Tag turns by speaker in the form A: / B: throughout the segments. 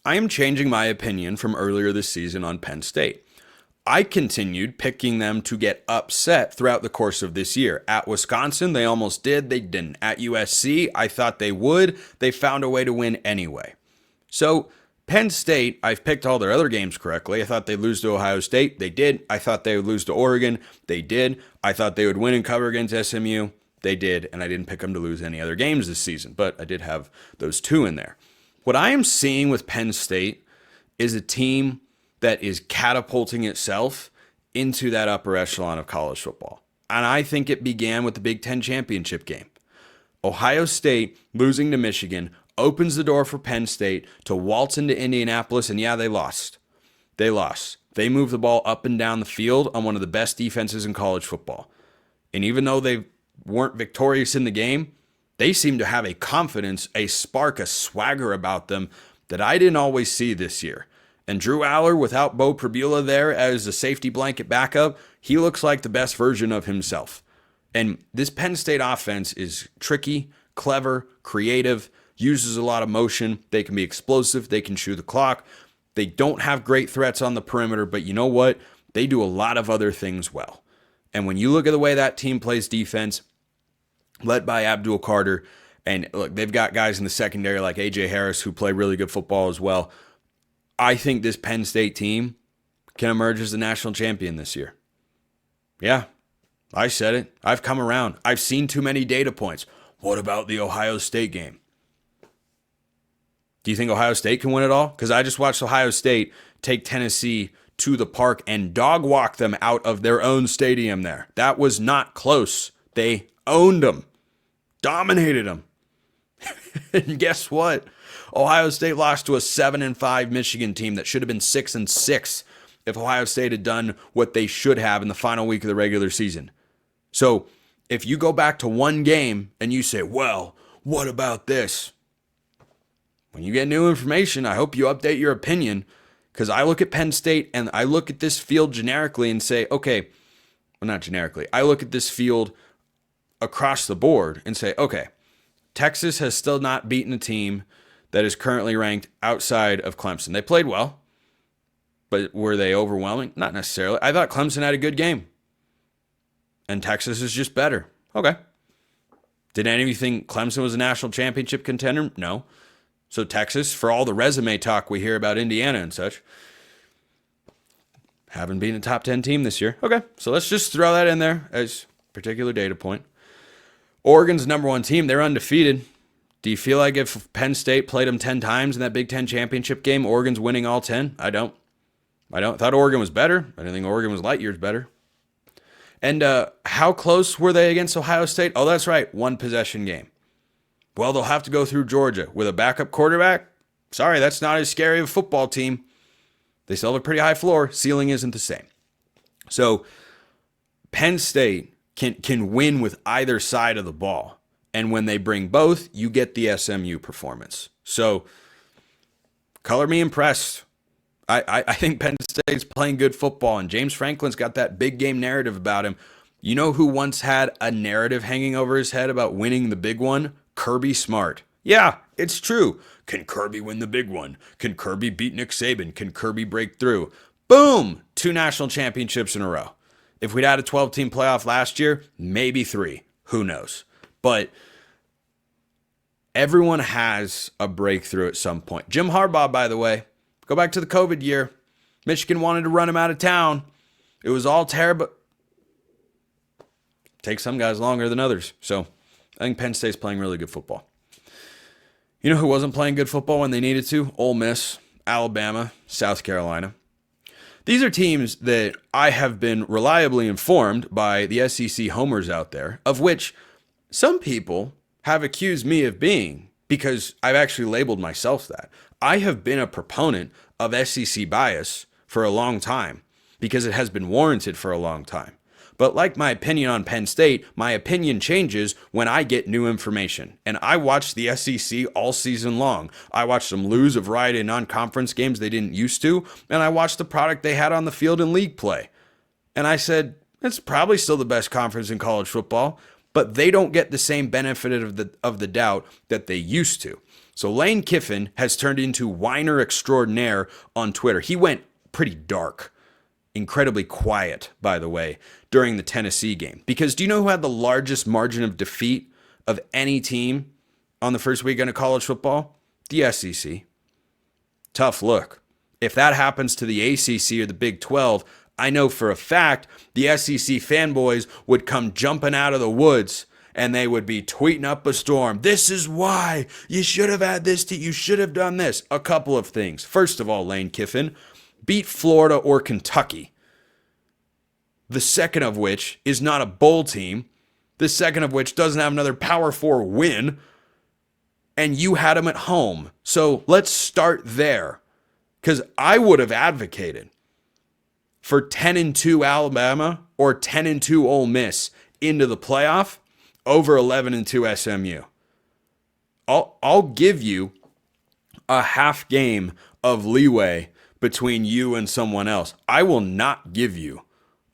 A: I am changing my opinion from earlier this season on Penn State. I continued picking them to get upset throughout the course of this year. At Wisconsin, they almost did. They didn't. At USC, I thought they would. They found a way to win anyway. So Penn State, I've picked all their other games correctly. I thought they'd lose to Ohio State. They did. I thought they would lose to Oregon. They did. I thought they would win and cover against SMU. They did. And I didn't pick them to lose any other games this season, but I did have those two in there. What I am seeing with Penn State is a team that is catapulting itself into that upper echelon of college football. And I think it began with the Big Ten championship game. Ohio State losing to Michigan opens the door for Penn State to waltz into Indianapolis, and yeah, they lost. They lost. They moved the ball up and down the field on one of the best defenses in college football. And even though they weren't victorious in the game, they seem to have a confidence, a spark, a swagger about them that I didn't always see this year. And Drew Allar, without Bo Pribula there as a safety blanket backup, he looks like the best version of himself. And this Penn State offense is tricky, clever, creative, uses a lot of motion. They can be explosive. They can chew the clock. They don't have great threats on the perimeter, but you know what? They do a lot of other things well. And when you look at the way that team plays defense, led by Abdul Carter, and look, they've got guys in the secondary like A.J. Harris who play really good football as well. I think this Penn State team can emerge as the national champion this year. Yeah, I said it. I've come around. I've seen too many data points. What about the Ohio State game? Do you think Ohio State can win it all? Because I just watched Ohio State take Tennessee to the park and dog walk them out of their own stadium there. That was not close. They owned them, dominated them. And guess what? Ohio State lost to a 7-5 Michigan team that should have been 6-6 if Ohio State had done what they should have in the final week of the regular season. So if you go back to one game and you say, well, what about this? When you get new information, I hope you update your opinion, because I look at Penn State and I look at this field generically and say, okay, well, not generically. I look at this field across the board and say, okay, Texas has still not beaten a team that is currently ranked outside of Clemson. They played well, but were they overwhelming? Not necessarily. I thought Clemson had a good game, and Texas is just better. Okay. Did any of you think Clemson was a national championship contender? No. So Texas, for all the resume talk we hear about Indiana and such, haven't been a top 10 team this year. Okay, so let's just throw that in there as a particular data point. Oregon's number one team. They're undefeated. Do you feel like if Penn State played them 10 times in that Big Ten championship game, Oregon's winning all 10? I don't. I thought Oregon was better. I didn't think Oregon was light years better. And how close were they against Ohio State? Oh, that's right. One possession game. Well, they'll have to go through Georgia with a backup quarterback. Sorry, that's not as scary of a football team. They still have a pretty high floor. Ceiling isn't the same. So Penn State can win with either side of the ball. And when they bring both, you get the SMU performance. So color me impressed. I think Penn State's playing good football, and James Franklin's got that big game narrative about him. You know who once had a narrative hanging over his head about winning the big one? Kirby Smart. Yeah, it's true. Can Kirby win the big one? Can Kirby beat Nick Saban? Can Kirby break through? Boom! 2 national championships in a row. If we'd had a 12-team playoff last year, maybe 3. Who knows? But everyone has a breakthrough at some point. Jim Harbaugh, by the way, go back to the COVID year. Michigan wanted to run him out of town. It was all terrible. Takes some guys longer than others. So I think Penn State's playing really good football. You know who wasn't playing good football when they needed to? Ole Miss, Alabama, South Carolina. These are teams that I have been reliably informed by the SEC homers out there, of which some people have accused me of being, because I've actually labeled myself that. I have been a proponent of SEC bias for a long time because it has been warranted for a long time. But like my opinion on Penn State, my opinion changes when I get new information. And I watched the SEC all season long. I watched them lose a variety of non-conference games they didn't used to, and I watched the product they had on the field in league play. And I said, it's probably still the best conference in college football, but they don't get the same benefit of the doubt that they used to. So Lane Kiffin has turned into whiner extraordinaire on Twitter. He went pretty dark, incredibly quiet, by the way, during the Tennessee game. Because do you know who had the largest margin of defeat of any team on the first weekend of college football? The SEC. Tough look. If that happens to the ACC or the Big 12, I know for a fact the SEC fanboys would come jumping out of the woods and they would be tweeting up a storm. This is why you should have had this. You should have done this. A couple of things. First of all, Lane Kiffin, beat Florida or Kentucky. The second of which is not a bowl team. The second of which doesn't have another Power 4 win. And you had them at home. So let's start there. Because I would have advocated for 10-2 Alabama or 10-2 Ole Miss into the playoff over 11-2 SMU. I'll give you a half game of leeway between you and someone else. I will not give you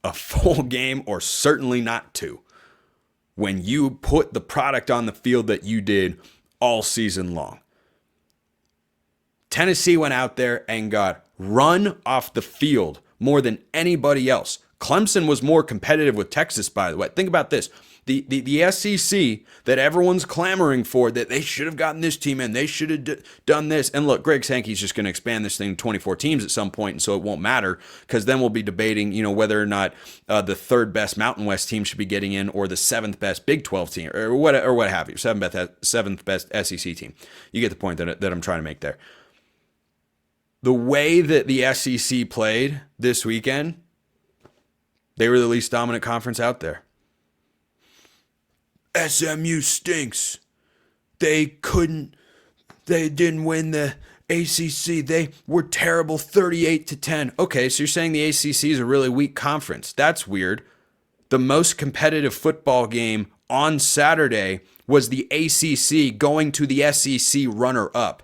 A: a full game, or certainly not two, when you put the product on the field that you did all season long. Tennessee went out there and got run off the field more than anybody else. Clemson was more competitive with Texas, by the way. Think about this. The SEC that everyone's clamoring for, that they should have gotten this team in, they should have done this. And look, Greg Sankey's just going to expand this thing to 24 teams at some point, and so it won't matter, because then we'll be debating, whether or not the third best Mountain West team should be getting in, or the seventh best Big 12 team, or what have you, seventh best SEC team. You get the point that I'm trying to make there. The way that the SEC played this weekend, they were the least dominant conference out there. SMU stinks. They didn't win the ACC. They were terrible, 38-10. Okay, so you're saying the ACC is a really weak conference. That's weird. The most competitive football game on Saturday was the ACC going to the SEC runner-up.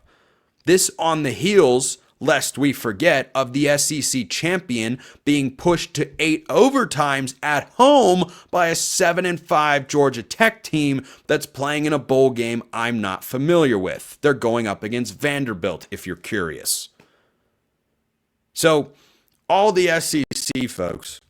A: This on the heels, lest we forget, of the SEC champion being pushed to 8 overtimes at home by a 7-5 Georgia Tech team that's playing in a bowl game I'm not familiar with. They're going up against Vanderbilt, if you're curious. So all the SEC folks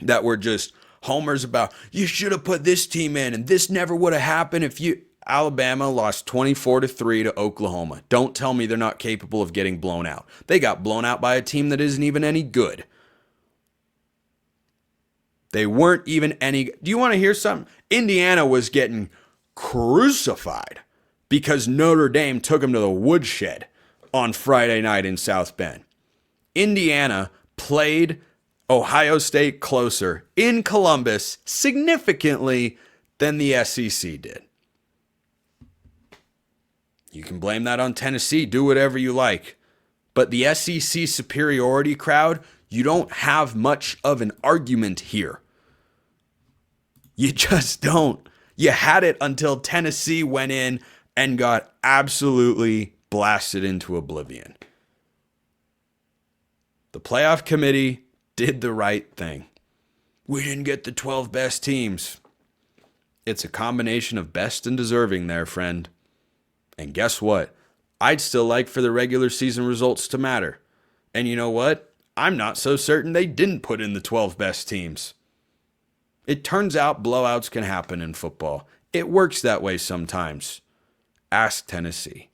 A: that were just homers about, you should have put this team in, and this never would have happened if you... Alabama lost 24-3 to Oklahoma. Don't tell me they're not capable of getting blown out. They got blown out by a team that isn't even any good. They weren't even any... Do you want to hear something? Indiana was getting crucified because Notre Dame took them to the woodshed on Friday night in South Bend. Indiana played Ohio State closer in Columbus significantly than the SEC did. You can blame that on Tennessee. Do whatever you like. But the SEC superiority crowd, you don't have much of an argument here. You just don't. You had it until Tennessee went in and got absolutely blasted into oblivion. The playoff committee did the right thing. We didn't get the 12 best teams. It's a combination of best and deserving there, friend. And guess what? I'd still like for the regular season results to matter. And you know what? I'm not so certain they didn't put in the 12 best teams. It turns out blowouts can happen in football. It works that way sometimes. Ask Tennessee.